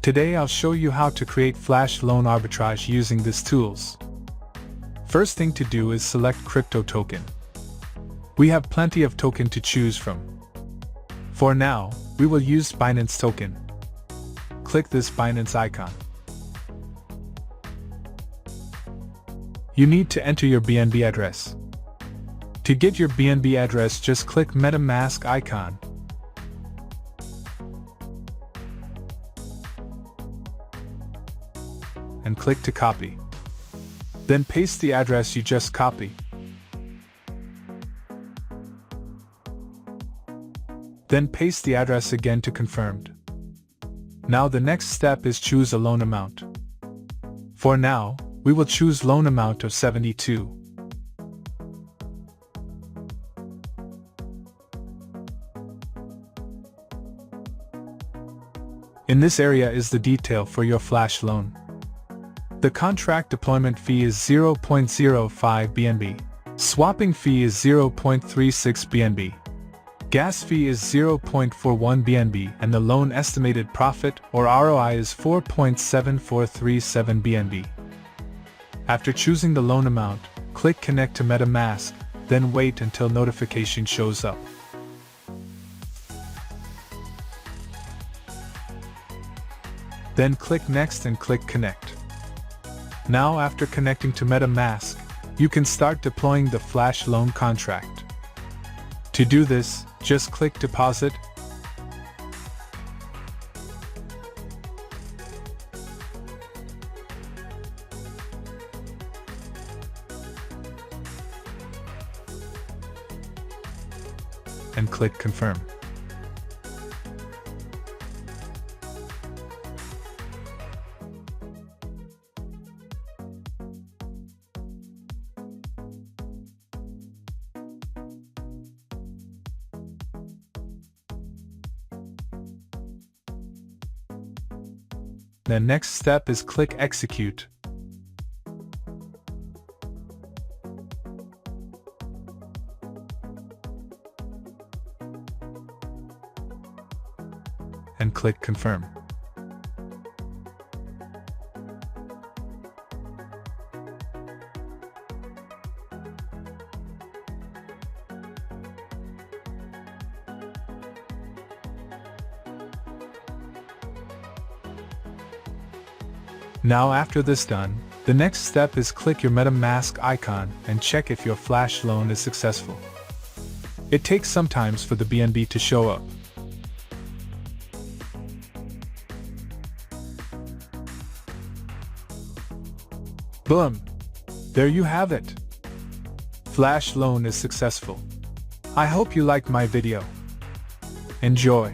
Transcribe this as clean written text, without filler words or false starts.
Today I'll show you how to create Flash Loan Arbitrage using these tools. First thing to do is select crypto token. We have plenty of token to choose from. For now, we will use Binance token. Click this Binance icon. You need to enter your BNB address. To get your BNB address, just click MetaMask icon. And click to copy. Then paste the address you just copied. Then paste the address again to confirmed. Now the next step is choose a loan amount. For now, we will choose loan amount of 72. In this area is the detail for your Flash loan. The contract deployment fee is 0.05 BNB. Swapping fee is 0.36 BNB. Gas fee is 0.41 BNB and the loan estimated profit or ROI is 4.7437 BNB. After choosing the loan amount, click Connect to MetaMask, then wait until notification shows up. Then click Next and click Connect. Now after connecting to MetaMask, you can start deploying the Flash loan contract. To do this, just click Deposit, and click Confirm. The next step is click Execute. And click Confirm. Now after this done, the next step is click your MetaMask icon and check if your Flash loan is successful. It takes some time for the BNB to show up. Boom! There you have it! Flash loan is successful. I hope you liked my video. Enjoy!